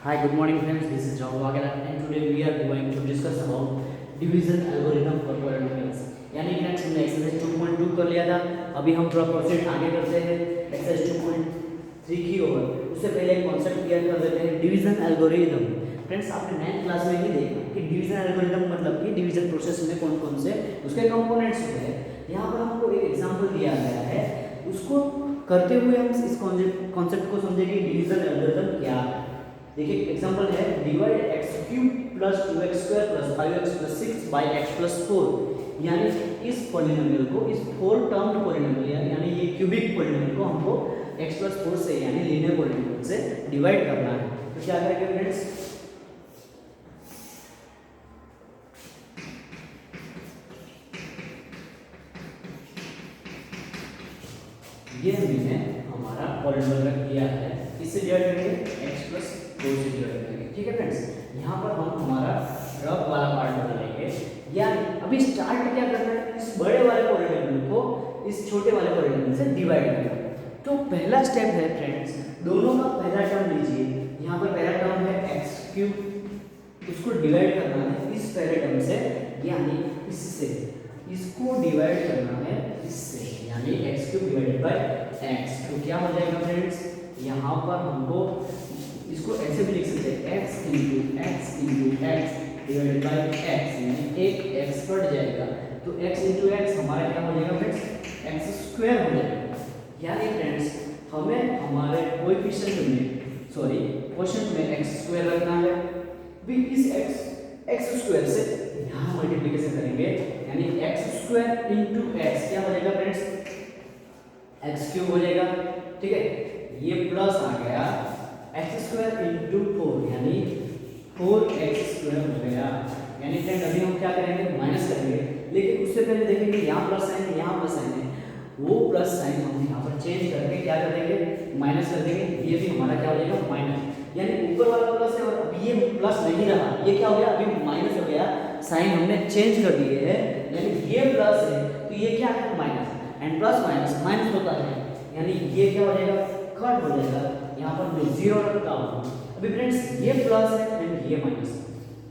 Hi, good morning friends. This is John Wagera and today we are going to discuss about division algorithm for polynomials. यानी friends हमने exercise 2.2 कर लिया था. अभी हम थोड़ा प्रोसेस आगे करते हैं एक्सरसाइज 2.3 की ओर. उससे पहले एक कॉन्सेप्ट क्लियर कर देते हैं डिवीजन एल्गोरिदम. फ्रेंड्स आपने 9th क्लास में ही देखा कि डिवीजन एल्गोरिदम मतलब कि डिवीजन प्रोसेस में कौन कौन से उसके कंपोनेंट्स होते हैं. यहाँ पर हमको एक एग्जांपल दिया गया है, उसको करते हुए हम इस कॉन्सेप्ट को समझेंगे डिवीजन एल्गोरिदम क्या है. देखिए एग्जांपल है divide x cube plus 2x square plus 5x plus 6 by x plus 4. यानी इस पॉलिनोमियल को, इस 4 टर्म्ड पॉलिनोमियल यानी ये क्यूबिक पॉलिनोमियल को हमको x प्लस 4 से यानी लीनियर पॉलिनोमियल से डिवाइड करना है. तो क्या करेंगे फ्रेंड्स, ये हमने हमारा पॉलिनोमियल रख दिया है, इससे डिवाइड करेंगे x प्लस 4 से डिवाइड करेंगे. ठीक है फ्रेंड्स, यहाँ पर हम हमारा रफ वाला पार्ट बना लेंगे. यानी अभी स्टार्ट क्या करना है, इस बड़े वाले पॉलिनोमियल को इस छोटे वाले पॉलिनोमियल से डिवाइड करना है. तो पहला स्टेप है फ्रेंड्स, दोनों का पहला टर्म लीजिए. यहाँ पर पहला टर्म है x क्यूब, इसको डिवाइड करना है इस पहले टर्म से यानी इससे. इसको डिवाइड करना है इससे यानी x cube divided by x. तो क्या हो जाएगा फ्रेंड्स, यहाँ पर हमको इसको ऐसे भी लिख सकते हैं x into x divided by x यानी एक x कट जाएगा. तो x इंटू एक्स हमारा क्या हो जाएगा फ्रेंड्स, x स्क्वायर हो जाएगा. यानी फ्रेंड्स हमें हमारे कोएफिशिएंट में क्वेश्चन में x स्क्वायर रखना है. भी इस x स्क्वायर से यहाँ मल्टीप्लिकेशन करेंगे यानी x स्क्वायर इंटू एक्स क्या हो जाएगा फ्रेंड्स, x क्यूब हो जाएगा. ठीक है, ये प्लस आ गया x स्क्वायर इंटू 4 यानी 4x स्क्वायर हो गया. यानी फ्रेंड अभी हम क्या करेंगे, माइनस करेंगे. लेकिन उससे पहले देखेंगे यहाँ प्लस साइन है, यहाँ प्लस साइन है. वो प्लस साइन हम यहाँ पर चेंज करके क्या कर देंगे, माइनस कर देंगे. ये भी हमारा क्या हो जाएगा माइनस. यानी ऊपर वाला प्लस है और अब ये प्लस नहीं रहा, ये क्या हो गया अभी माइनस हो गया. साइन हमने चेंज कर दिए है यानी ये प्लस है तो ये क्या है minus. And plus minus minus होता है यानी ये क्या हो जाएगा कट हो जाएगा. यहाँ पर जो जीरो रखा हूँ अभी फ्रेंड्स, ये प्लस है एंड ये माइनस.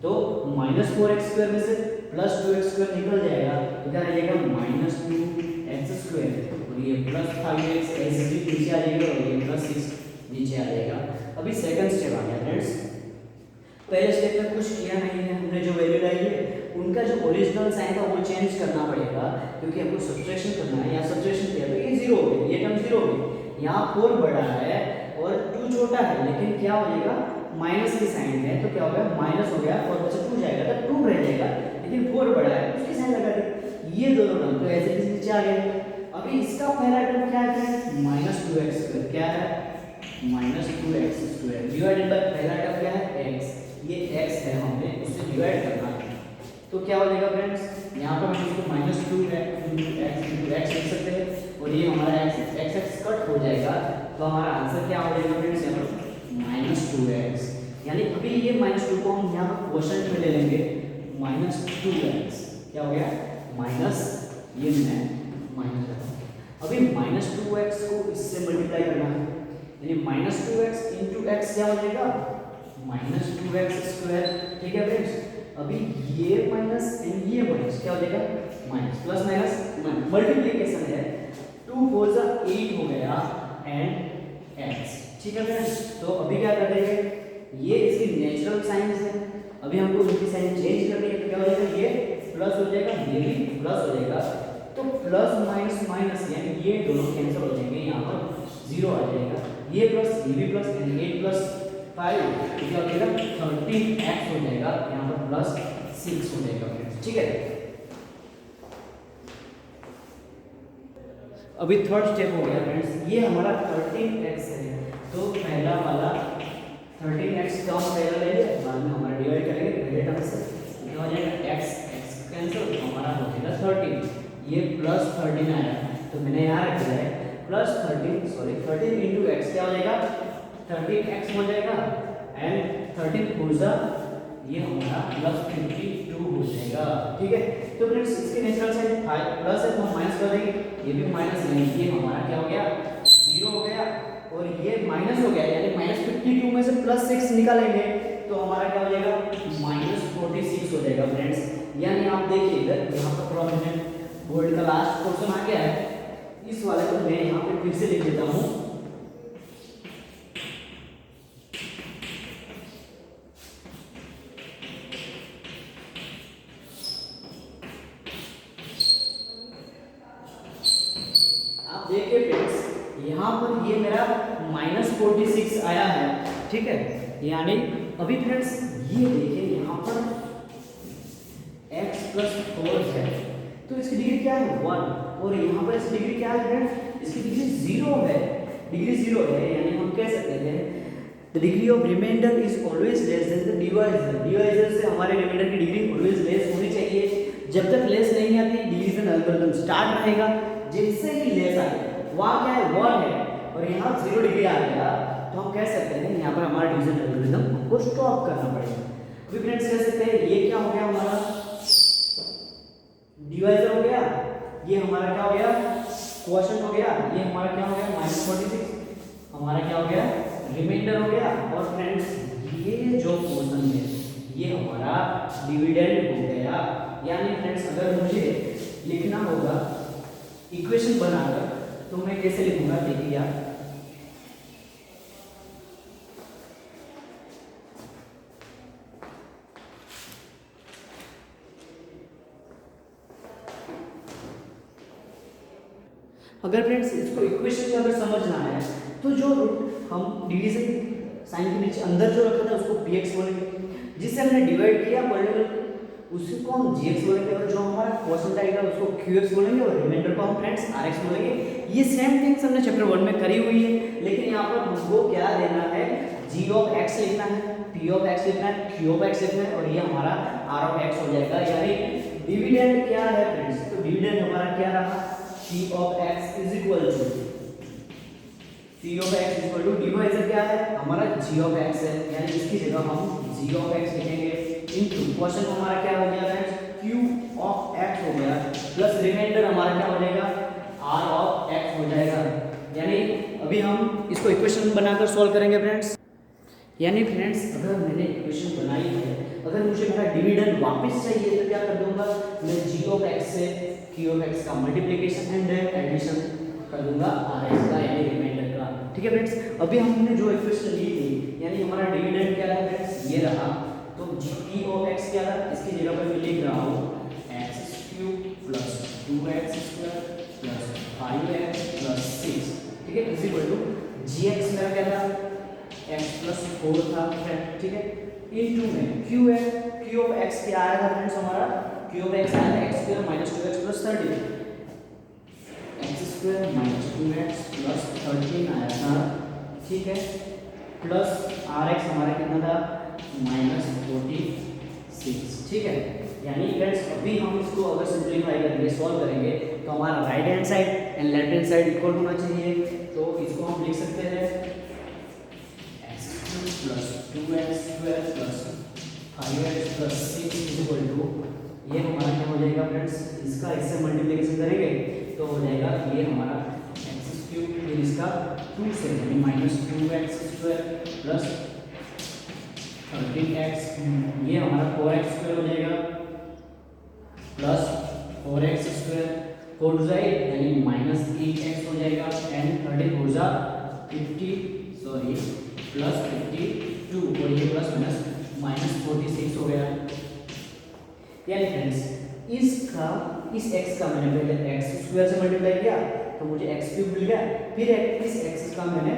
तो माइनस 4x स्क्वायर में से प्लस 2x स्क्वायर निकल जाएगा तो क्या रहेगा माइनस 2x स्क्वायर और ये प्लस 5x ऐसे भी नीचे आ जाएगा और ये प्लस 6 नीचे आ जाएगा. अभी सेकंड स्टेप आ गया फ्रेंड्स. पहले स्टेप में कुछ किया नहीं है, हमने जो वैल्यू लाई है उनका जो ओरिजिनल साइन था वो चेंज करना पड़ेगा क्योंकि हमको सब्ट्रैक्शन करना है. यहाँ सब्ट्रैक्शन किया तो ये जीरो हो गया, ये टर्म जीरो हो गई. यहाँ 4 बड़ा है और 2 छोटा है लेकिन क्या हो जाएगा माइनस की साइन है तो क्या हो गया माइनस हो गया. 4 बचा 2 जाएगा तो 2 रह जाएगा लेकिन 4 बड़ा है उसकी साइन लगा दी. ये दोनों टर्म तो ऐसे भी नीचे आ गए. अभी इसका पहला टर्म क्या है माइनस 2x स्क्वायर. क्या है minus 2x square divided by पहला टर्म क्या है x. ये x है, हमने उससे डिवाइड करना है. तो क्या हो जाएगा फ्रेंड्स, यहाँ पर हम इसको माइनस 2x लिख सकते हैं और ये हमारा x कट हो जाएगा. तो हमारा आंसर क्या हो जाएगा फ्रेंड्स, यहाँ पर माइनस 2x. यानी अभी ये माइनस 2 को हम यहाँ पर क्वोशंट में ले लेंगे माइनस 2x. क्या हो गया माइनस, ये मैं माइनस. अभी माइनस 2x को इससे मल्टीप्लाई करना है यानी माइनस 2x इंटू एक्स क्या हो जाएगा माइनस 2x स्क्वायर. ठीक है फ्रेंड्स, अभी ये माइनस एंड ये माइनस क्या हो जाएगा माइनस प्लस माइनस मल्टीप्लिकेशन है. 2 4 जा 8 हो गया एंड x. ठीक है फ्रेंड्स, तो अभी क्या कर देंगे, ये इसकी नेचुरल साइंस है. अभी हमको इनकी साइन चेंज करनी है तो क्या हो जाएगा ये प्लस हो जाएगा, ये भी प्लस हो जाएगा. तो प्लस माइनस माइनस यानी ये दोनों कैंसिल हो जाएंगे, यहाँ पर जीरो आ जाएगा. ये प्लस ये भी प्लस एंड 8 प्लस 5 क्या हो जाएगा 13x हो जाएगा. यहाँ पर प्लस 6 हो जाएगा फ्रेंड्स. ठीक है, अभी थर्ड स्टेप हो गया फ्रेंड्स. ये हमारा 13x है तो पहला वाला 13x टर्म पहला ले लिया, बाद में हमारा डिवाइड करेंगे पहले टर्म से. क्या हो जाएगा x कैंसिल, हमारा हो जाएगा 13. ये प्लस 13 आया तो मैंने यहाँ रख दिया है प्लस 13 इंटू एक्स क्या हो जाएगा 13x हो जाएगा एंड 13 पूजा ये हमारा प्लस 52 हो जाएगा. ठीक है, तो फ्रेंड्स इसके नेचुरल साइन प्लस है तो हम माइनस कर देंगे. ये भी माइनस नहीं, ये हमारा क्या हो गया जीरो हो गया और ये माइनस हो गया, यानी -52 में से +6 निकालेंगे तो हमारा क्या हो जाएगा, -46 हो जाएगा फ्रेंड्स। यानी आप देखिए इधर यहाँ पर थोड़ा मैंने बोर्ड का लास्ट पोर्शन आ गया है, इस वाले को मैं यहाँ पे फिर से लिख देता हूँ। आप देखिए फ्रेंड्स यहाँ पर ये मेरा -46 आया है, ठीक है। यानी अभी फ्रेंड्स ये देखिए यहाँ पर x + 4 है तो इसकी डिग्री क्या है 1, और यहाँ पर इसकी डिग्री क्या है फ्रेंड्स, इसकी डिग्री 0 है, डिग्री 0 है। यानी हम कह सकते हैं the degree of remainder is always less than the divisor. Divisor से हमारे रिमाइंडर की डिग्री ऑलवेज लेस होनी चाहिए। जब तक लेस नहीं आती डिवीजन एल्गोरिथम स्टार्ट रहेगा, जैसे ही लेस आए वहाँ क्या है 1 है और यहाँ 0 डिग्री आ गया तो हम कह सकते हैं यहाँ पर हमारा डिवीजन एल्गोरिथम हमको स्टॉप करना पड़ेगा। अभी फ्रेंड्स कह सकते हैं ये क्या हो गया, हमारा डिवाइजर हो गया, ये हमारा क्या हो गया क्वोशंट हो गया, ये हमारा क्या हो गया -46, हमारा क्या हो गया रिमाइंडर हो गया, और फ्रेंड्स ये जो पोर्शन है ये हमारा डिविडेंड हो गया। यानी फ्रेंड्स अगर मुझे लिखना होगा इक्वेशन बनाकर तो मैं कैसे लिखूंगा, देखिए आप अगर फ्रेंड्स इसको इक्वेशन में अगर समझना है तो जो हम डिवीजन साइन के नीचे अंदर जो रखा था उसको px बोलेंगे, जिससे हमने डिवाइड किया पॉलिनोमियल उसको हम gx बोलेंगे, और जो हमारा क्वोशंट आएगा उसको qx बोलेंगे, और रिमाइंडर को हम फ्रेंड्स rx बोलेंगे। ये सेम थिंग्स हमने चैप्टर 1 में करी हुई है, लेकिन यहाँ पर हमको क्या देना है, g ऑफ x लिखना है, p ऑफ x लिखना है, q ऑफ x लिखना है, और ये हमारा r ऑफ x हो जाएगा। यानी डिविडेंड क्या है फ्रेंड्स, तो डिविडेंड हमारा क्या रहा, p of x is equal to p of x equal to divisor क्या है हमारा g ऑफ x है, यानी इसकी जगह हम g ऑफ x लिखेंगे इनटू क्वेश्चन हमारा क्या हो गया फ्रेंड्स q ऑफ x हो गया, प्लस रिमाइंडर हमारा क्या हो जाएगा r ऑफ x हो जाएगा। यानी अभी हम इसको इक्वेशन बनाकर सॉल्व करेंगे फ्रेंड्स। यानी फ्रेंड्स अगर मैंने इक्वेशन बनाई है, अगर मुझे मेरा डिविडेंड वापस चाहिए तो क्या कर दूंगा, मैं g ऑफ x से q ऑफ x का मल्टीप्लिकेशन एंड एडिशन कर दूंगा rx का, यानी रिमाइंडर का। ठीक है फ्रेंड्स, अभी हमने जो इक्वेशन ली थी यानी हमारा डिविडेंड क्या है फ्रेंड्स ये रहा, तो g ऑफ x क्या था, इसकी जगह पर मैं लिख रहा हूँ x³ + 2x² + 5x + 6, ठीक है, इज इक्वल टू gx मेरा क्या था x + 4 था, ठीक है, इनटू में q है, q ऑफ x क्या आया था फ्रेंड्स हमारा, q ऑफ x आया था x² - 2x + 13, x² - 2x + 13 आया था, ठीक है, प्लस rx हमारा कितना था -46, ठीक है। यानी फ्रेंड्स अभी हम इसको अगर सिंपलीफाई करेंगे सॉल्व करेंगे तो हमारा right hand side and left hand side equal होना चाहिए, तो इसको हम लिख सकते हैं x³ + 2x² + 5x + 6 is equal to, ये हमारा क्या हो जाएगा फ्रेंड्स, इसका इससे मल्टीप्लिकेशन करेंगे तो हो जाएगा ये हमारा x³ फिर इसका 2 से यानी -2x² + 13x, ये हमारा 4x² हो जाएगा प्लस 4x², 4 2 यानी -8x हो जाएगा, एंड 13 4 जा 50 सॉरी प्लस 52, और ये प्लस माइनस -46 हो गया। यानी फ्रेंड्स इसका इस x का मैंने पहले x² से मल्टीप्लाई किया तो मुझे x³ मिल गया, फिर इस x का मैंने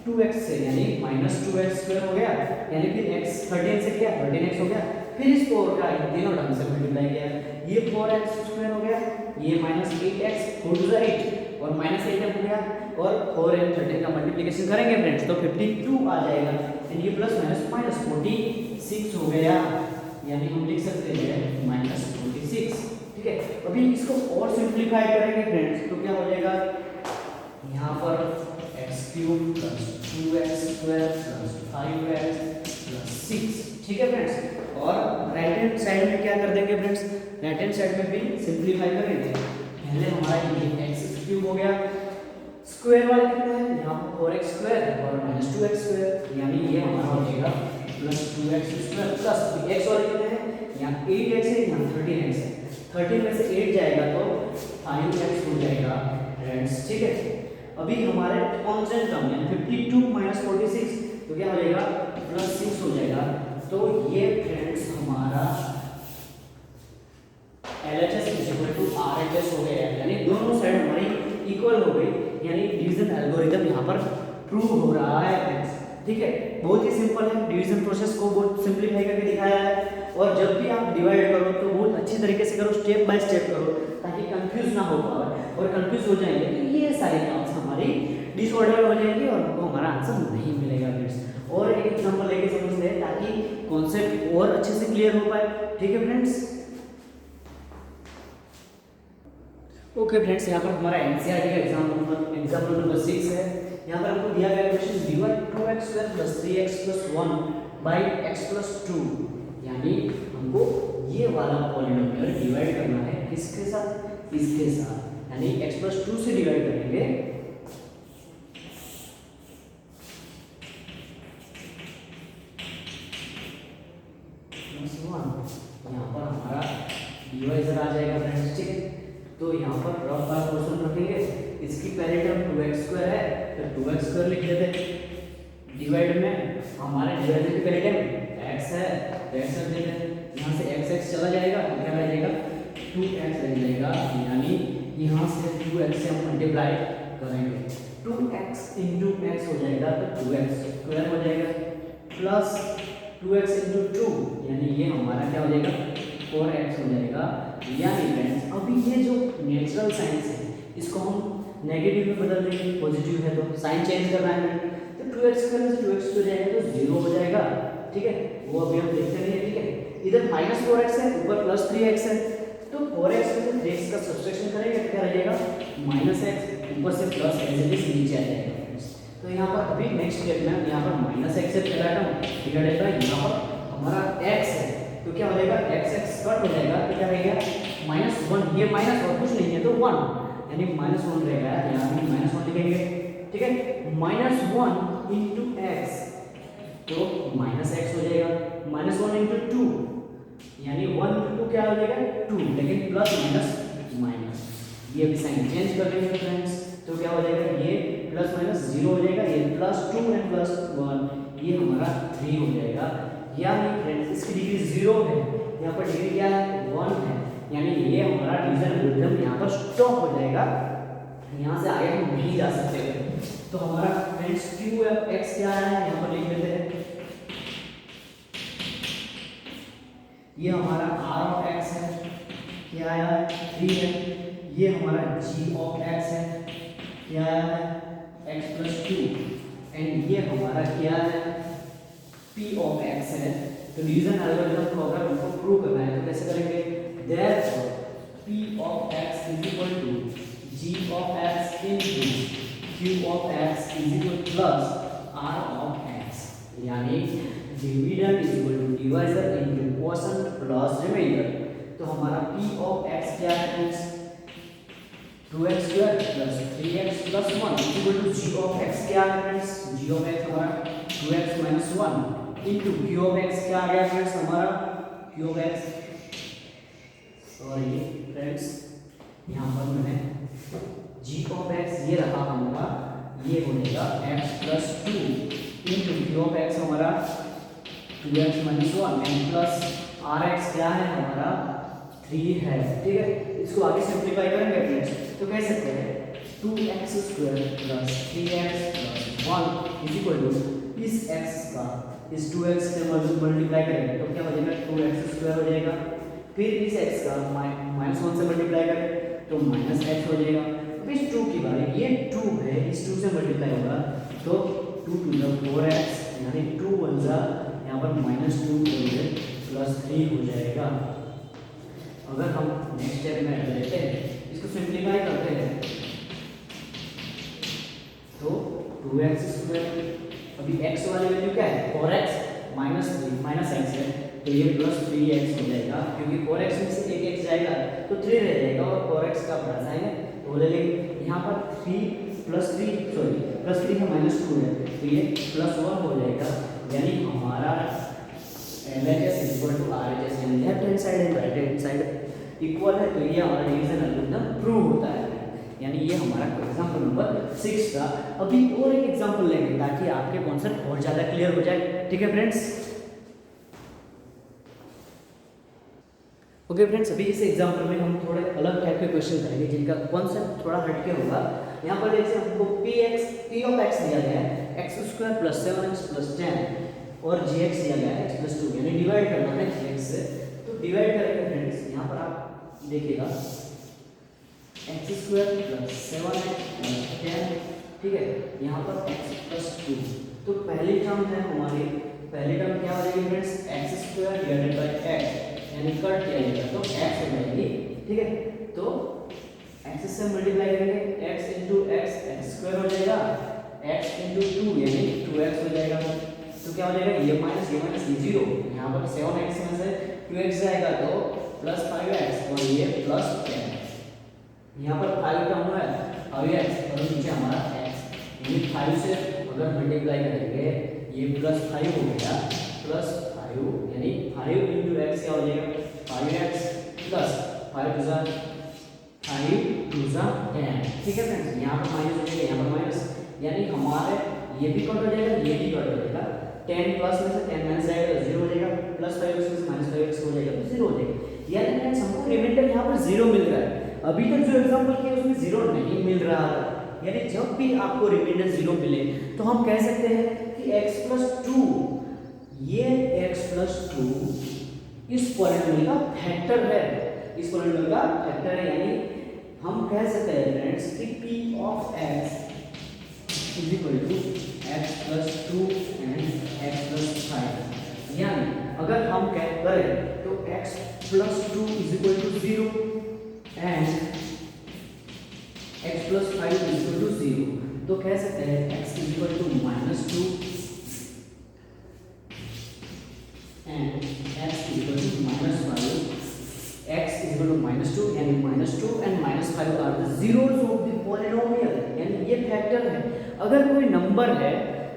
2x से यानी -2x² हो गया, यानी फिर x 13 से किया 13x हो गया, फिर इस 4 का तीनों ढंग से मल्टीप्लाई किया, ये 4x² हो गया, ये -8x 4 2 8 और -8 हो गया, और 4 and 13 का मल्टीप्लिकेशन करेंगे फ्रेंड्स तो 52 आ जाएगा, एंड ये प्लस माइनस -46 हो गया, यानी हम लिख सकते हैं -46, ठीक है। अभी इसको और सिंपलीफाई करेंगे फ्रेंड्स तो क्या हो जाएगा, यहाँ पर x³ + 2x² + 5x + 6, ठीक है फ्रेंड्स। और राइट हैंड साइड में क्या कर देंगे फ्रेंड्स, राइट हैंड साइड में भी सिंपलीफाई करेंगे, पहले हमारा ये x³ हो गया स्क्वायर वाले कितने हैं, यहाँ पर 4x स्क्वायर और माइनस 2x स्क्वायर, यानी ये हमारा हो जाएगा plus 2x square plus x वाले कितने हैं, यहाँ 8x है, यहाँ 13x है, 13 में से 8 जाएगा तो 5x हो जाएगा फ्रेंड्स। ठीक है, अभी हमारे कांस्टेंट टर्म है 52 माइनस 46, तो क्या हो जाएगा प्लस 6 हो जाएगा। तो ये फ्रेंड्स हमारा LHS RHS हो गया, यानी दोनों साइड हमारी इक्वल हो गई, यानी डिवीजन एल्गोरिथम यहाँ पर प्रूव हो रहा है फ्रेंड्स। ठीक है, बहुत ही सिंपल है, डिवीजन प्रोसेस को बहुत सिंपलीफाई करके दिखाया है। और जब भी आप डिवाइड करो तो बहुत अच्छी तरीके से करो, स्टेप बाय स्टेप करो, ताकि कंफ्यूज ना हो पाए, और कंफ्यूज हो जाएंगे तो ये सारी टर्म्स हमारी डिसऑर्डर हो जाएंगी और हमको हमारा आंसर नहीं मिलेगा फ्रेंड्स। और एक एग्जांपल लेके समझते हैं ताकि कॉन्सेप्ट और अच्छे से क्लियर हो पाए। ठीक है फ्रेंड्स, ओके फ्रेंड्स, यहाँ पर हमारा एनसीईआरटी का एग्जाम्पल नंबर 6 है। यहाँ पर हमको दिया गया question divide 2x square plus 3x plus 1 by x plus 2, यानी हमको ये वाला पॉलिनोमियल डिवाइड करना है किसके साथ, इसके साथ, यानी x प्लस 2 से डिवाइड करेंगे प्लस 1, यहाँ पर हमारा डिवाइजर आ जाएगा फ्रेंड्स। ठीक है, तो यहाँ पर रफ का क्वेश्चन रखेंगे, इसकी पहले टर्म 2x स्क्वायर है तो 2x स्क्वायर लिख लेते हैं, डिवाइड में हमारे डिवाइजर की पहले टर्म x है तो x रख देते हैं, यहाँ से x चला जाएगा तो क्या रह जाएगा 2x रह जाएगा, यानी यहाँ से 2x से हम मल्टीप्लाई करेंगे, 2x इंटू x हो जाएगा तो 2x स्क्वायर हो जाएगा प्लस 2x इंटू 2, यानी ये हमारा क्या हो जाएगा 4x हो जाएगा। यानी फ्रेंड्स अभी ये जो नेचुरल साइंस है इसको हम नेगेटिव में बदल देंगे, पॉजिटिव है तो साइन चेंज करना है, तो 2x स्क्वायर से 2x हो जाएगा तो 0 हो जाएगा। ठीक है, वो अभी हम देखते नहीं है। ठीक है, इधर माइनस 4x है, ऊपर प्लस 3x है, तो 4x में से 3x का सब्सट्रैक्शन करेंगे तो क्या रह जाएगा माइनस x, ऊपर से प्लस एज इट इज नीचे आ जाएगा। तो यहाँ पर अभी नेक्स्ट स्टेप में यहाँ पर माइनस x से पहला टर्म डिवाइडेड बाय यहाँ पर हमारा x है, तो क्या हो जाएगा x कट हो जाएगा तो क्या रहेगा -1, ये माइनस और कुछ नहीं है तो 1, यानी -1 रहेगा, यहाँ भी -1 लिखेंगे। ठीक है, -1 इंटू x तो -x हो जाएगा, -1 इंटू 2 यानी 1 इंटू 2 क्या हो जाएगा 2, लेकिन प्लस माइनस ये भी साइन चेंज कर देंगे फ्रेंड्स, तो क्या हो जाएगा ये प्लस माइनस 0 हो जाएगा, ये +2 एंड +1 ये हमारा 3 हो जाएगा। यानी फ्रेंड्स इसकी डिग्री 0 है, यहाँ पर डिग्री क्या है 1 है, यानी ये हमारा डिवीजन एल्गोरिथम यहाँ पर स्टॉप हो जाएगा, यहाँ से आगे हम नहीं जा सकते। तो हमारा फ्रेंड्स QX क्या है यहाँ पर लिख लेते हैं, ये हमारा R ऑफ X है, क्या आया 3 है, ये हमारा G ऑफ X है, क्या आया x प्लस 2 एंड ये हमारा क्या है P ऑफ X है। तो डिवीजन एल्गोरिथम को अगर हमको प्रूव करना है तो कैसे करेंगे, therefore P of X is equal to G of X into Q of X is equal to plus R of X, यानी dividend is equal to divisor into quotient plus remainder. तो हमारा P of X क्या है friends 2x square plus 3x plus 1 is equal to G of X क्या है friends, G of X हमारा 2x minus 1 into Q of X क्या आ गया friends हमारा Q of X, sorry friends यहाँ पर मैंने G of X ये रहा हमारा, ये हो जाएगा x plus 2 into Q of X हमारा 2x minus 1 and plus Rx क्या है हमारा 3 है। ठीक है, इसको आगे सिंपलीफाई करेंगे फ्रेंड्स तो कह सकते हैं 2x square plus 3x plus 1 is equal to इस x का इस 2x से मल्टीप्लाई करेंगे तो क्या हो जाएगा 2x स्क्वायर हो जाएगा, फिर इस x का -1 से मल्टीप्लाई करें तो -x हो जाएगा। अब इस 2 की बारी, ये 2 है, इस 2 से मल्टीप्लाई होगा तो 2 टू द 4x यानी 2 1 जा यहाँ पर -2 प्लस 3 हो जाएगा। अगर हम नेक्स्ट स्टेप में लेते हैं इसको सिंपलीफाई करते हैं तो 2x स्क्वायर, अभी x वाली वैल्यू क्या है 4x माइनस 3 माइनस x है तो ये प्लस 3x हो जाएगा, क्योंकि 4x में से एक x जाएगा तो 3 रह जाएगा और 4x का प्लस आएगा तो ले लेंगे। यहाँ पर 3 +3 है -2 है, तो ये +1 हो जाएगा। यानी हमारा LHS इक्वल टू RHS, यानी left hand side and right hand side equal है, तो ये हमारा डिवीजन एल्गोरिथम प्रूव होता है। यानी ये हमारा एग्जांपल नंबर 6 था। अभी और एक एग्जांपल लेंगे ताकि आपके कॉन्सेप्ट और ज़्यादा क्लियर हो जाए। ठीक है फ्रेंड्स? ओके फ्रेंड्स, अभी इस एग्जांपल में हम थोड़े अलग टाइप के क्वेश्चन करेंगे जिनका कॉन्सेप्ट थोड़ा हटके होगा। यहाँ पर देखिए हमको p ऑफ x दिया गया है x² + 7x + 10 और gx दिया गया है x + 2, यानी डिवाइड करना है gx से। तो डिवाइड करेंगे फ्रेंड्स, यहाँ पर आप देखिएगा x² + 7x + 10, ठीक है, यहाँ पर x + 2। तो पहली टर्म है हमारी, पहली टर्म क्या हो जाएगी फ्रेंड्स, x² / x, यानी कट किया जाएगा तो x हो जाएगी। ठीक है, तो x से मल्टीप्लाई करेंगे, x × x x² हो जाएगा, x × 2 यानी 2x हो जाएगा। तो क्या हो जाएगा, ये माइनस ये 0, यहाँ पर 7x में से 2x जाएगा तो +5x और ये +10। यहाँ पर 5 टर्म है 5x और नीचे हमारा x, यानी 5 से अगर मल्टीप्लाई करेंगे ये +5 हो गया, +5 यानी 5 × x क्या हो जाएगा, 5x + 5 × 5 × 10। ठीक है फ्रेंड्स, यहाँ पर माइनस हो जाएगा, यहाँ पर माइनस, यानी हमारे ये भी कट हो जाएगा, ये भी कट हो जाएगा। 10 प्लस में से 10 माइनस जाएगा तो 0 हो जाएगा, +5x में से -5x हो जाएगा तो 0 हो जाएगा। यानी फ्रेंड्स हमको रिमाइंडर यहाँ पर 0 मिल रहा है। अभी तक जो एग्जांपल किया उसमें 0 नहीं मिल रहा था। यानी जब भी आपको रिमाइंडर 0 मिले तो हम कह सकते हैं कि x + 2, ये x + 2 इस पॉलिनोमियल का फैक्टर है, इस पॉलिनोमियल का फैक्टर है। यानी हम कह सकते हैं फ्रेंड्स कि p of x = x + 2 and x + 5। यानी अगर हम करें तो x + 2 = 0 एंड x + 5 = 0। तो कह सकते हैं x = -2 and x = -5, x = -2 यानी -2 and -5 are the zeros of the polynomial, यानी ये फैक्टर है। अगर कोई नंबर है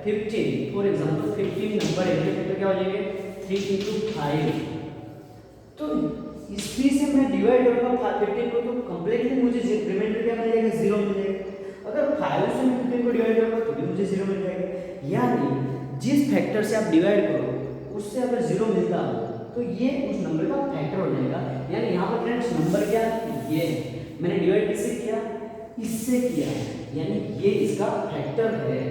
15, फॉर एग्जांपल 15 नंबर है, फैक्टर क्या हो जाएंगे 3 × 5। तो इसी से मैं डिवाइड करूंगा 15 को तो कंप्लीटली मुझे रिमाइंडर क्या मिल जाएगा, 0 मिल जाएगा। अगर 5 से 15 को डिवाइड करूंगा तो भी मुझे 0 मिल जाएगा। यानी जिस फैक्टर से आप डिवाइड करो उससे अगर 0 मिलता हो तो ये उस नंबर का फैक्टर हो जाएगा। यानी यहाँ पर फ्रेंड्स नंबर क्या है, ये मैंने डिवाइड किससे किया, इससे किया, यानी ये इसका फैक्टर है,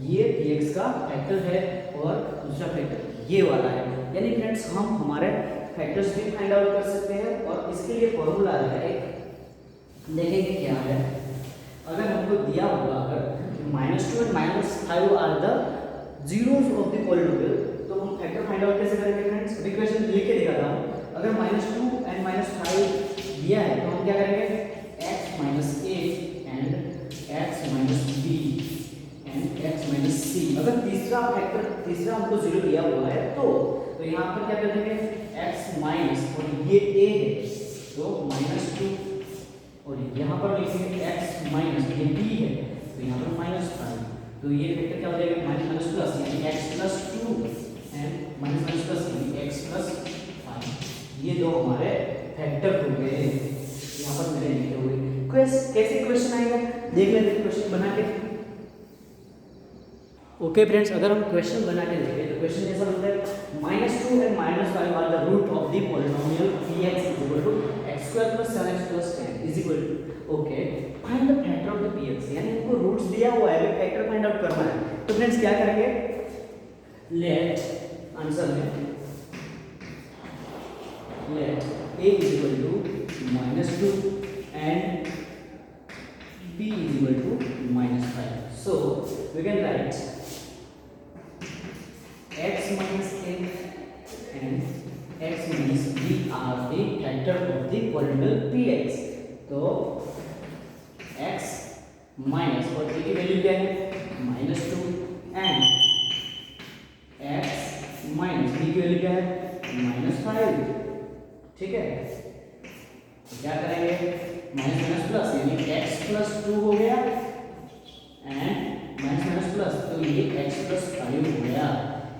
ये px का फैक्टर है और दूसरा फैक्टर ये वाला है। यानी फ्रेंड्स हम हमारे फैक्टर्स भी फाइंड आउट कर सकते हैं और इसके लिए फॉर्मूला है एक, देखेंगे क्या है। अगर हमको दिया होगा अगर -2 and -5 are the zeros of the polynomial, तो हम फैक्टर फाइंड आउट कैसे करेंगे फ्रेंड्स, इक्वेशन लिख के दिखाता हूं। अगर -2 and -5 दिया है तो हम क्या करेंगे, x - a and x - b and x - c। अगर तीसरा फैक्टर, तीसरा हमको 0 दिया हुआ है तो यहाँ पर क्या कर देंगे, x माइनस और ये a है तो -2 और यहाँ पर लिखेंगे x माइनस, ये b है तो यहाँ पर -5। तो ये फैक्टर क्या हो जाएगा, माइनस प्लस यानी x + 2 एंड माइनस प्लस यानी x + 5। ये दो हमारे फैक्टर हो गए, यहाँ पर मेरे लिखे हुए। कैसे क्वेश्चन आएगा देख लेते हैं क्वेश्चन बना के। ओके फ्रेंड्स, अगर हम क्वेश्चन बना के देखें तो क्वेश्चन जैसा बनता है, -2 and -5 are the root of the polynomial px = x² + 7x + 10 okay find the factor of the px। यानी हमको रूट्स दिया हुआ है, फैक्टर फाइंड आउट करना है। तो फ्रेंड्स क्या करेंगे, लेट आंसर में let a = -2 and b = -5. So we can write x - a and x - b are the factor of the polynomial px। तो x माइनस और a की वैल्यू क्या है, -2 एंड x माइनस b की value क्या है, -5। ठीक है, तो क्या करेंगे, माइनस प्लस यानी x + 2 हो गया 5 हो गया।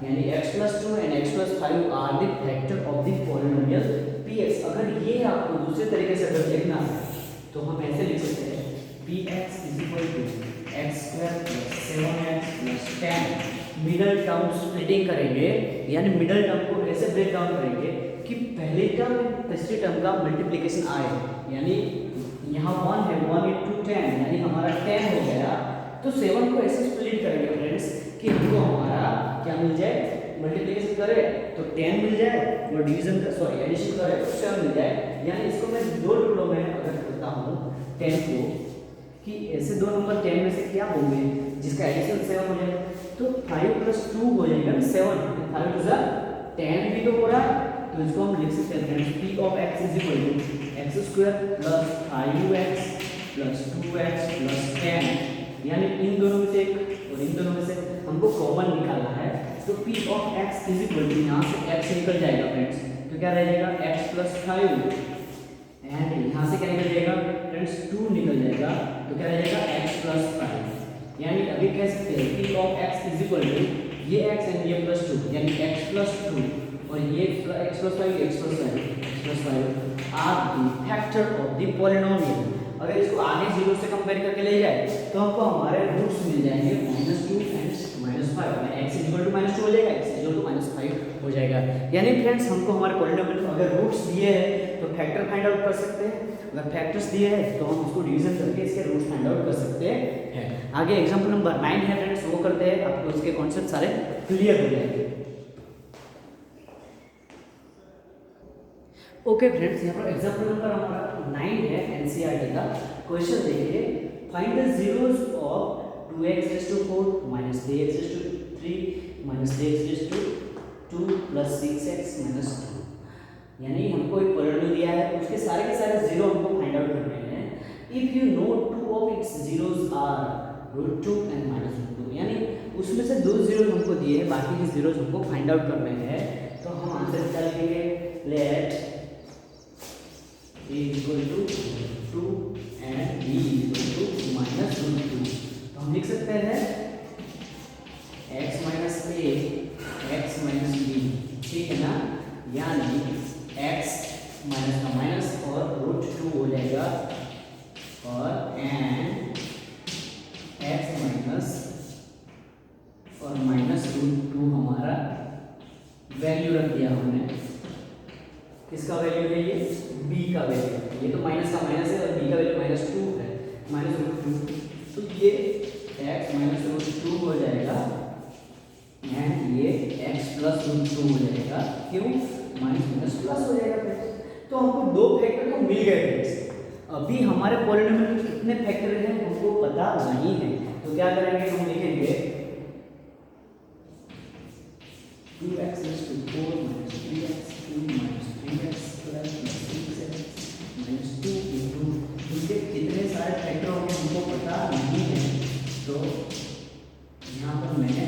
यानी x+2 and x+5 are the factor of the polynomial px। अगर ये आपको दूसरे तरीके से अगर देखना है तो हम ऐसे लिख सकते हैं px = x² + 7x + 10। Middle term splitting करेंगे, यानी मिडल टर्म को ऐसे ब्रेक डाउन करेंगे कि पहले टर्म तीसरी टर्म का मल्टीप्लिकेशन आए। यानी यहाँ 1 है, 1 × 10 यानी हमारा 10 हो गया। तो 7 को ऐसे स्प्लिट करेंगे फ्रेंड्स कि हमको हमारा क्या मिल जाए, मल्टीप्लिकेशन करें तो 10 मिल जाए और डिवीजन एडिशन करें तो 7 मिल जाए। यानी इसको मैं दो टुकड़ों में अगर करता हूँ 10 को, कि ऐसे दो नंबर 10 में से क्या होंगे जिसका एडिशन 7 हो जाए, तो 5 + 2 हो जाएगा 7। 5 × 10 भी तो हो रहा है, तो इसको हम लिख सकते हैं p of x = x² + 5x + 2x + 10। यानी इन दोनों में से एक और इन दोनों में से हमको कॉमन निकालना है। तो p of x = यहाँ से x निकल जाएगा फ्रेंड्स, तो क्या रह जाएगा x + 5 एंड यहाँ से क्या निकल जाएगा फ्रेंड्स 2 निकल जाएगा, तो क्या रह जाएगा x + 5। यानी अभी कह सकते हैं p of x = ये x एंड ये +2 यानी x + 2 और ये x + 5 are the factor of the polynomial. अगर इसको आगे 0 से कंपेयर करके ले जाए तो हमको हमारे रूट्स मिल जाएंगे -2 एंड -5। x = -2 हो जाएगा, x = -5 हो जाएगा। यानी फ्रेंड्स हमको हमारे पॉलिनोमियल अगर रूट्स दिए हैं तो फैक्टर फाइंड आउट कर सकते हैं, अगर फैक्टर्स दिए हैं तो हम उसको डिवीजन करके इसके रूट्स फाइंड आउट कर सकते हैं। आगे एग्जांपल नंबर 9 है फ्रेंड्स, वो करते हैं, आपको इसके कॉन्सेप्ट सारे क्लियर हो जाएंगे। ओके फ्रेंड्स, यहाँ पर एग्जांपल नंबर हमारा 9 है एनसीईआरटी का। क्वेश्चन देखिए, find the zeros of 2x⁴ - 3x⁴ - x⁴ + 6x - 2। यानी हमको एक पॉलिनोमियल दिया है, उसके सारे के सारे जीरो हमको फाइंड आउट करने हैं। If you know 2 of its zeros are √2 and -√2, यानी उसमें से दो जीरो हमको दिए हैं, बाकी के जीरोस हमको फाइंड आउट करने हैं। तो हम आंसर क्या लिखेंगे, लेट a = 2 and b = -√2। तो हम लिख सकते हैं x - a x - b, ठीक है ना। यानी x माइनस का माइनस और √2 हो जाएगा और एंड x माइनस और -√2 हमारा वैल्यू रख दिया हमने। किसका वैल्यू है ये, b का वैल्यू। ये तो माइनस का माइनस है और b का वैल्यू -2 है, -√2। तो ये x -√2 हो जाएगा एंड ये x + √2 हो जाएगा। क्यों, माइनस प्लस हो जाएगा। तो हमको दो फैक्टर तो मिल गए फ्रेंड्स। अभी हमारे पॉलिनोमियल में कितने फैक्टर हैं हमको पता नहीं है, तो क्या करेंगे, हम लिखेंगे 2x⁴ - 3x⁴ - 3x + 6x - 2 इनके कितने सारे फैक्टर होंगे हमको पता नहीं है। तो यहाँ पर मैंने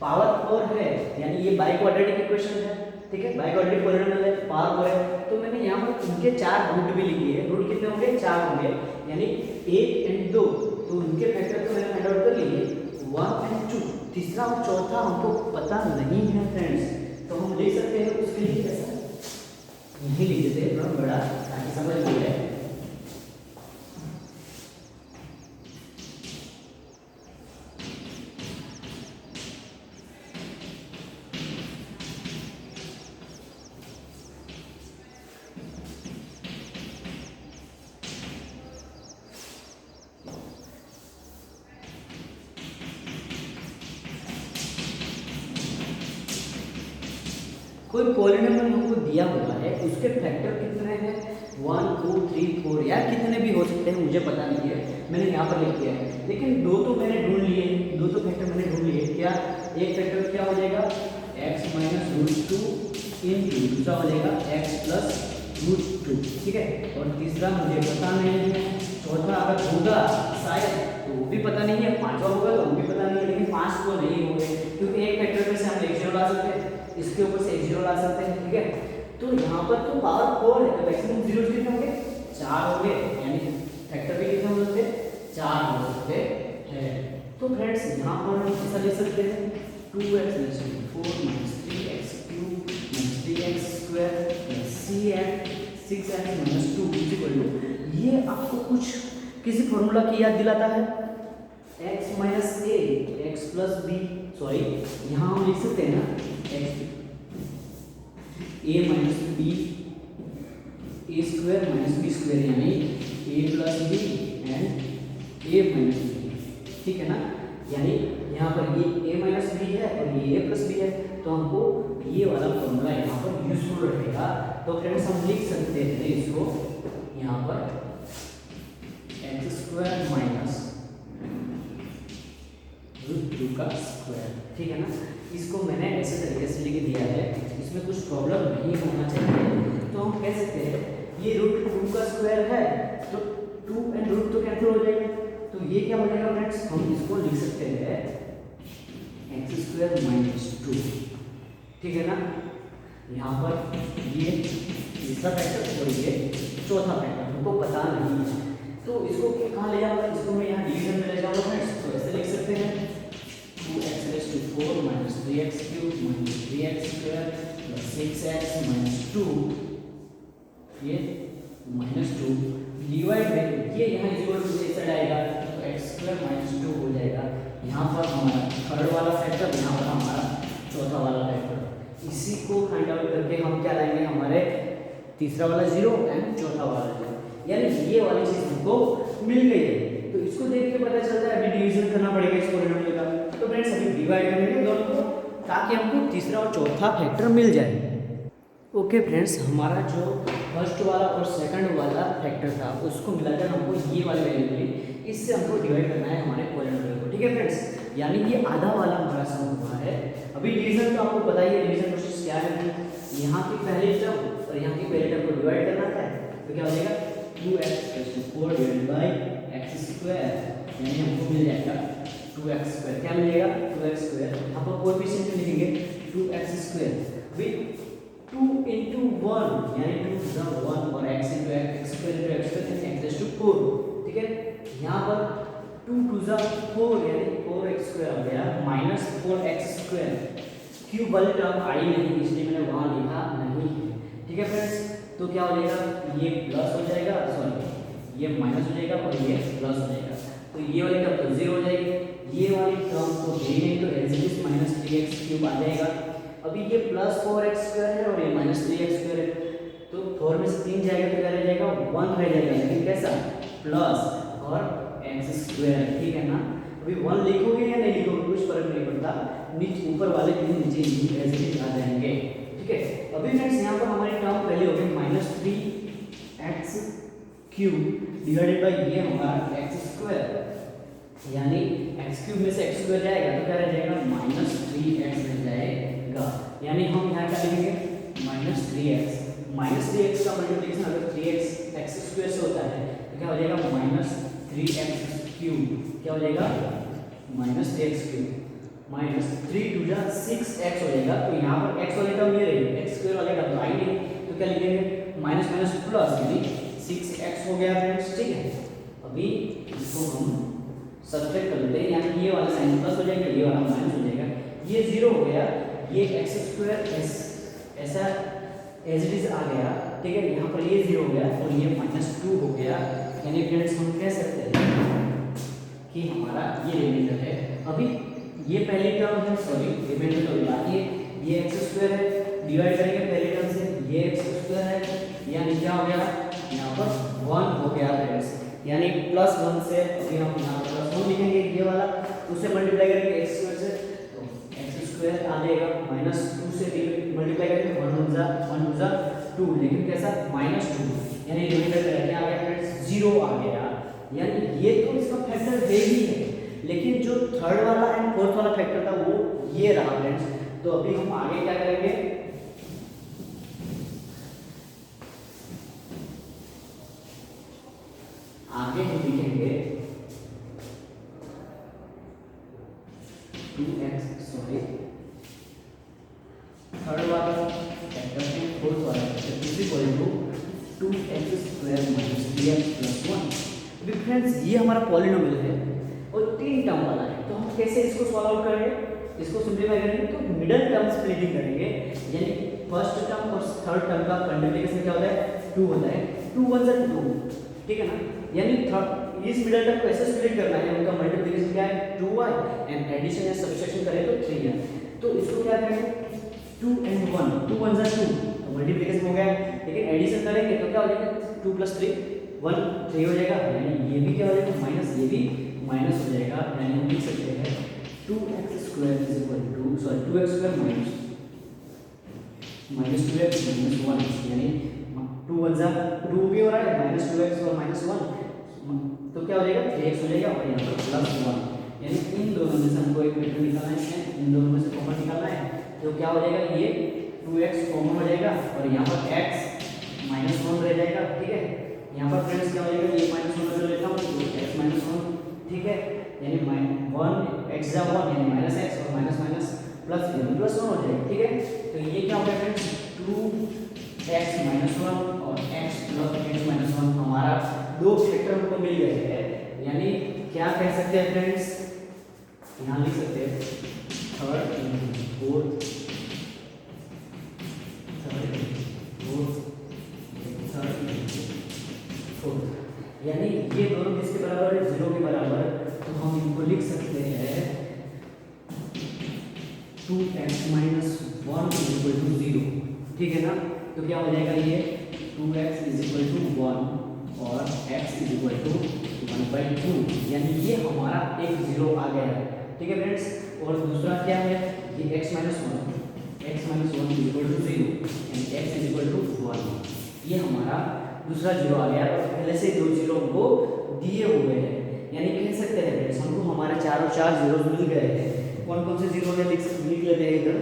पावर 4 है, यानी ये बाई क्वाड्रेटिक इक्वेशन है, ठीक है, बाई क्वाड्रेटिक पॉलिनोमियल है, पावर 4 है। तो मैंने यहाँ पर उनके 4 रूट भी लिखे हैं। रूट कितने होंगे, 4 होंगे, यानी 1 और 2। तो उनके फैक्टर तो मैंने फाइंड आउट कर लिए, 1 और 2। तीसरा और चौथा हमको पता नहीं है फ्रेंड्स। तो हम लिख सकते हैं उसके लिए कैसा, यही लिख देते हैं थोड़ा बड़ा ताकि समझ में आए। कोई पॉलिनोमियल हमको दिया हुआ है, उसके फैक्टर कितने हैं, 1 2 3 4 या कितने भी हो सकते हैं, मुझे पता नहीं है, मैंने यहाँ पर लिख दिया है। लेकिन दो तो मैंने ढूंढ लिए, दो तो फैक्टर मैंने ढूंढ लिए। क्या, एक फैक्टर क्या हो जाएगा, x - √2 इंटू दूसरा हो जाएगा x + √2, ठीक है। और तीसरा मुझे पता नहीं है, चौथा अगर होगा शायद तो वो भी पता नहीं है, पांचवा होगा तो वो भी पता नहीं है, लेकिन 5 तो नहीं होंगे क्योंकि एक फैक्टर में से हम एक 0 ला सकते हैं, इसके ऊपर से एक 0 ला सकते हैं, ठीक है। तो यहाँ पर तो पावर 4 है, तो मैक्सिमम जीरोस कितने होंगे, 4 होंगे, यानी फैक्टर भी कितने हो सकते हैं, 4 हो सकते हैं। तो फ्रेंड्स यहाँ पर हम ऐसा लिख सकते हैं 2x minus 4 minus 3x cube minus 3x square plus 6x minus 2 is equal to, ये आपको कुछ किसी फॉर्मूला की याद दिलाता है, x minus A X plus B, sorry यहाँ हम लिख सकते हैं ना x A minus B A square minus B square, यानी A plus B and A minus B, ठीक है ना। यानी यहाँ पर ये a माइनस बी है और ये a प्लस बी है, तो हमको ये वाला फॉर्मूला यहाँ पर यूजफुल रहेगा। तो फ्रेंड्स हम लिख सकते हैं इसको यहाँ पर एक्स स्क्वायर माइनस रूट 2 का स्क्वायर, ठीक है ना। इसको मैंने ऐसे तरीके से लिख दिया है, इसमें कुछ प्रॉब्लम नहीं होना चाहिए। तो हम कह सकते हैं ये रूट 2 का स्क्वायर है, तो 2 एंड रूट तो कैंसिल हो जाएगा, तो ये क्या हो जाएगा फ्रेंड्स, हम इसको लिख सकते हैं एक्स स्क्वायर माइनस 2, ठीक है ना। यहाँ पर ये तीसरा फैक्टर और ये चौथा फैक्टर हमको पता नहीं है, तो इसको कहाँ ले जाऊँगा, इसको मैं यहाँ डिवीजन में ले जाऊँगा फ्रेंड्स। तो ऐसे लिख सकते हैं 2x⁴ minus 3x cube minus 3x square plus 6x minus 2, ये माइनस 2 डिवाइड में ये यहाँ इक्वल टू से चढ़ आएगा, तो एक्स स्क्वायर माइनस 2 हो जाएगा। यहाँ पर हमारा थर्ड वाला फैक्टर, यहाँ पर हमारा चौथा वाला फैक्टर, इसी को फाइंड आउट करके हम क्या लाएंगे, हमारे तीसरा वाला 0 एंड चौथा वाला 0, यानी ये वाली चीज हमको मिल गई है। तो इसको देख के पता चलता है अभी डिवीजन करना पड़ेगा इस पॉलिनोमियल का। तो फ्रेंड्स अभी डिवाइड करेंगे दोनों को ताकि हमको तीसरा और चौथा फैक्टर मिल जाए। ओके फ्रेंड्स, हमारा जो फर्स्ट वाला और सेकंड वाला फैक्टर था उसको मिलाकर हमको ये वाली वैल्यू मिली, इससे हमको डिवाइड करना है हमारे पॉलिनोमियल को, ठीक है फ्रेंड्स। यानी ये आधा वाला हमारा सम हुआ है। अभी डिवीजन तो आपको पता ही है, डिवीजन प्रोसेस क्या है, यहाँ की पहली टर्म और यहाँ की पहली टर्म को डिवाइड करना है, तो क्या हो जाएगा 2x⁴ divided by x square, यानी हमको मिल जाएगा 2x स्क्वायर, क्या मिलेगा 2x स्क्वायर, यहाँ पर कोएफिशिएंट लिखेंगे 2x स्क्वायर विद 2 into 1 यानी 2 to the 1 और x into x square into x square and x to 4, ठीक है। यहाँ पर 2 to the 4 यानी 4x square आ गया माइनस 4x square, क्यूब वाली टर्म आई नहीं इसलिए मैंने वहाँ लिखा नहीं है, ठीक है फ्रेंड्स। तो क्या हो जाएगा, ये प्लस हो जाएगा, सॉरी ये माइनस हो जाएगा और ये प्लस हो जाएगा, तो ये वाली टर्म तो 0 हो जाएगी, ये वाली टर्म तो है नहीं, तो as it is minus 3x cube आ जाएगा। अभी ये प्लस 4x स्क्वायर है और ये माइनस 3x स्क्वायर है, तो 4 में से 3 जाएगा तो क्या रह जाएगा 1 रह जाएगा, लेकिन कैसा प्लस और x स्क्वायर, ठीक है ना। अभी 1 लिखोगे या नहीं लिखोगे कुछ फर्क नहीं पड़ता, नीचे ऊपर वाले तीन नीचे एज इट इज आ जाएंगे, ठीक है। अभी फ्रेंड्स यहाँ पर हमारी टर्म पहले हो गई minus 3x cube divided by ये हमारा x स्क्वायर, यानी x क्यूब में से x स्क्वायर जाएगा तो क्या रह जाएगा माइनस 3x रह जाएगा, यानी हम यहाँ क्या लिखेंगे माइनस 3x का मल्टीप्लिकेशन अगर 3x x स्क्वायर से होता है तो क्या हो जाएगा माइनस 3x क्यूब, क्या हो जाएगा minus 3x cube minus 3 to जा 6x हो जाएगा। तो यहाँ पर x वाले टर्म ये रहेगी, x स्क्वायर वाले टर्म तो आई नहीं, तो क्या लिखेंगे माइनस माइनस प्लस यानी 6x हो गया फ्रेंड्स, ठीक है। अभी इसको हम सब्ट्रैक्ट कर लेते हैं, यानी ये वाला साइन प्लस हो जाएगा, ये वाला माइनस हो जाएगा, ये 0 हो गया, ये x स्क्वायर ऐसा एज इट इज आ गया, ठीक है। यहाँ पर ये 0 हो गया और ये माइनस 2 हो गया, यानी फ्रेंड्स हम कह सकते हैं कि हमारा ये रिमाइंडर है। अभी ये पहली टर्म है, सॉरी रिमाइंडर तो बाकी है, ये x स्क्वायर है, डिवाइड करेंगे पहली टर्म से, ये x स्क्वायर है, यानी क्या हो गया यहाँ पर 1 हो गया फ्रेंड्स, यानी प्लस 1 से अभी हम यहाँ पर प्लस 1 लिखेंगे, ये वाला उससे मल्टीप्लाई करेंगे x स्क्वायर से, स्क्वायर आ जाएगा माइनस 2 से मल्टीप्लाई करेंगे 1 जा 2, लेकिन कैसा माइनस 2, यानी रिमाइंडर क्या आ गया फ्रेंड्स 0 आ गया। यानी ये तो इसका फैक्टर है ही है, लेकिन जो थर्ड वाला एंड फोर्थ वाला फैक्टर था वो ये रहा फ्रेंड्स। तो अभी हम आगे क्या करेंगे, आगे हम लिखेंगे 2x, सॉरी थर्ड वाला फैक्टर से फोर्थ वाला factor is equal to 2x square minus 3x plus 1। Friends ये हमारा पॉलिनोमियल है और 3 टर्म वाला है, तो हम कैसे इसको सॉल्व आउट करेंगे, इसको सिंप्लीफाई करेंगे तो मिडल टर्म स्प्लिटिंग करेंगे, यानी फर्स्ट टर्म और थर्ड टर्म का मल्टीप्लिकेशन क्या होता है 2 होता है, 2 1 जा 2, ठीक है ना। यानी इस मिडल टर्म को ऐसे स्प्लिट करना है, उनका मल्टीप्लिकेशन क्या है 2y एंड एडिशन या सब्सट्रैक्शन करें तो 3 है। तो इसको क्या करेंगे 2 and 1, 2 1 जा 2, तो मल्टीप्लिकेशन हो गया। लेकिन एडिशन करेंगे तो क्या हो जाएगा 2 + 3 1 3 हो जाएगा, यानी ये भी क्या हो जाएगा माइनस, ये भी माइनस हो जाएगा, यानी हम लिख सकते हैं 2x² sorry 2x² minus 2x - 1, यानी 2 1 जा 2 भी हो रहा है, -2x और -1 तो क्या हो जाएगा 3x हो जाएगा, और यहाँ पर +1, यानी इन दोनों में से हमको एक वेक्टर निकालना है, इन दोनों में से कॉमन निकालना है। तो क्या हो जाएगा ये 2x कॉमन हो जाएगा और यहाँ पर x -1 रह जाएगा, ठीक है। यहाँ पर फ्रेंड्स क्या हो जाएगा ये -1 ले लेता हूँ तो x -1, ठीक है, यानी 1 x जा 1 यानी -x और माइनस माइनस प्लस +1 हो जाएगा, ठीक है। तो ये क्या हो गया फ्रेंड्स 2x -1 और x + x -1 हमारा दो फैक्टर हमको मिल गए हैं, यानी क्या कह सकते हैं फ्रेंड्स, यहाँ लिख सकते हैं थर्ड फोर्थ यानी ये दोनों किसके बराबर है 0 के बराबर, तो हम इनको लिख सकते हैं 2x - 1 = 0, ठीक है ना। तो क्या हो जाएगा ये 2x = 1 और x = 1/2, यानी ये हमारा एक 0 आ गया है, ठीक है फ्रेंड्स। और दूसरा क्या है ये x - 1 = 0 एंड x = 1, ये हमारा दूसरा 0 आ गया, और पहले से 2 0 हमको दिए हुए हैं, यानी कह सकते हैं फ्रेंड्स हमको हमारे 4 और 4 0 मिल गए हैं। कौन कौन से 0 है लिख लेते हैं इधर।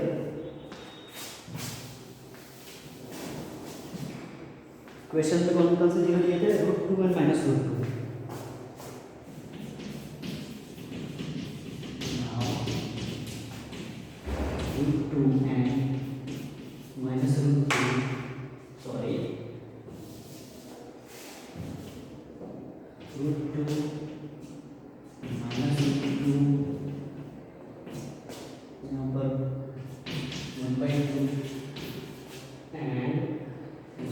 क्वेश्चन में कौन कौन से 0 दिए थे √2 और -√2, √2 and -√2 सॉरी √2 -√2 यहाँ पर 1/2 and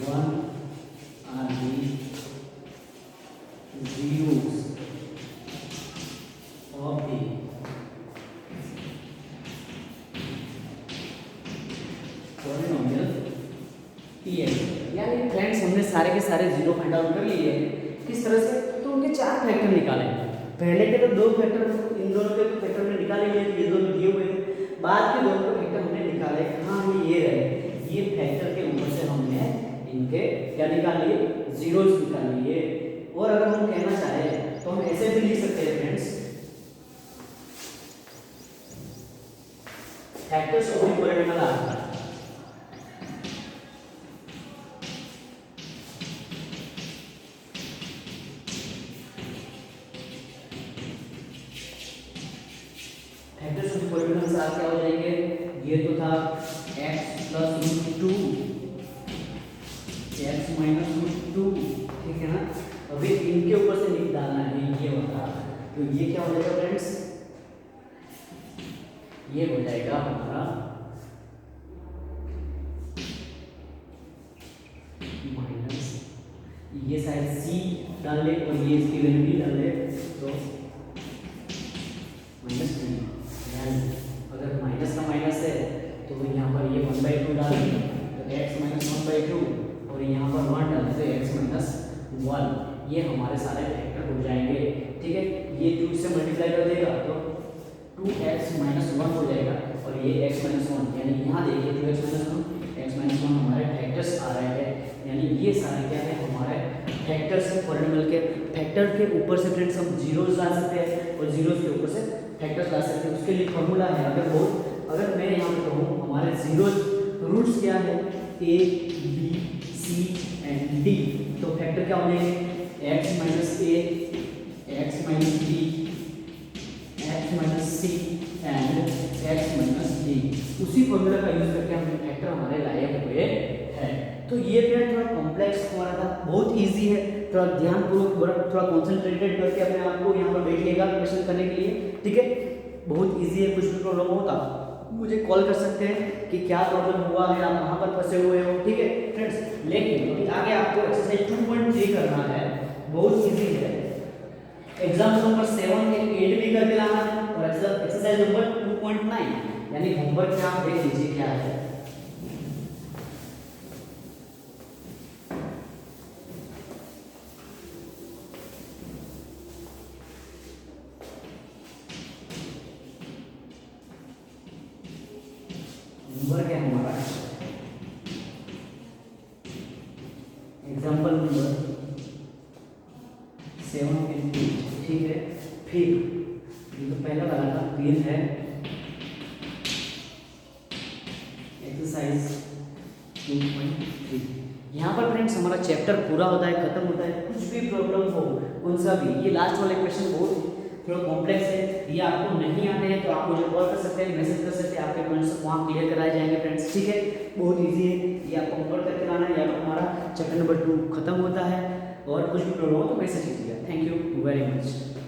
1 are the zeros of the polynomial Pn। यानी फ्रेंड्स हमने सारे के सारे 0 फाइंड आउट कर लिए हैं, किस तरह से, तो उनके 4 फैक्टर निकाले। पहले के तो 2 फैक्टर, इन दोनों के फैक्टर हमने निकाले हुए थे, ये दोनों दिए हुए थे, बाद के दोनों फैक्टर हमने निकाले, हाँ ये रहे, ये फैक्टर के ऊपर से हमने इनके क्या निकाल लिए जीरोस निकाल लिए। और अगर हम कहना चाहें तो हम ऐसे भी लिख सकते हैं friends factors of the polynomial are, factors of the polynomial are क्या हो जाएंगे, ये तो था x + √2 x - √2, ठीक है ना। अभी इनके ऊपर से लिख डालना है ये वाला, तो ये क्या हो जाएगा फ्रेंड्स, ये हो जाएगा हमारा माइनस, ये शायद c डाल ले और ये इसकी वैल्यू भी डाल ले, तो -3, अगर माइनस का माइनस है तो यहाँ पर ये 1/2 डाल दें तो x - 1/2, और यहाँ पर 1 डाल दें x - 1, ये हमारे सारे फैक्टर हो जाएंगे, ठीक है। ये 2 से मल्टीप्लाई कर देगा तो 2x - 1 हो जाएगा, और ये x - 1, यानी यहाँ देखिए 2x - 1 x - 1 हमारे फैक्टर्स आ रहे हैं, यानी ये सारे क्या है हमारे फैक्टर्स है पॉलीनोमियल के। फैक्टर के ऊपर से फ्रेंड्स हम जीरोस ला सकते हैं और जीरोस के ऊपर से फैक्टर्स ला सकते हैं, उसके लिए फॉर्मूला है। अगर मैं यहाँ पे कहूँ हमारे जीरोस रूट्स क्या है a b c and d, तो फैक्टर क्या हो जाएंगे x - a x - b x - c and x - d। उसी फॉर्मूला का यूज करके हमने फैक्टर हमारे लाए हुए हैं। तो ये फ्रेंड थोड़ा कॉम्प्लेक्स हमारा था, बहुत इजी है, थोड़ा ध्यानपूर्वक थोड़ा कंसंट्रेटेड करके अपने आप को यहाँ पर बैठिएगा क्वेश्चन करने के लिए, ठीक है। बहुत इजी है, कुछ भी प्रॉब्लम होता मुझे कॉल कर सकते हैं कि क्या प्रॉब्लम हुआ है, आप वहाँ पर फंसे हुए हो, ठीक है फ्रेंड्स। लेकिन अभी आगे आपको एक्सरसाइज 2.3 करना है, बहुत इजी है। एग्जाम्पल नंबर 7 के 8 भी करके लाना है और एक्सरसाइज नंबर 2.9 यानी होमवर्क में आप देख लीजिए क्या है। होमवर्क है हमारा एग्जाम्पल नंबर 7 के लिए, ठीक है। फिर ये तो पहला वाला था, फिर है एक्सरसाइज 2.3। यहाँ पर फ्रेंड्स हमारा चैप्टर पूरा होता है, खत्म होता है। कुछ भी प्रॉब्लम हो कौन सा भी, ये लास्ट वाले क्वेश्चन बहुत थोड़ा कॉम्प्लेक्स है, ये आपको नहीं आते हैं तो आप मुझे कॉल कर सकते हैं, मैसेज कर सकते हैं, आपके पॉइंट्स वहाँ क्लियर कराए जाएंगे फ्रेंड्स, ठीक है। बहुत इजी है, ये आपको होमवर्क करके लाना है, या हमारा चैप्टर नंबर 2 खत्म होता है। और कुछ भी प्रॉब्लम हो तो मैसेज कीजिएगा। Thank you very much.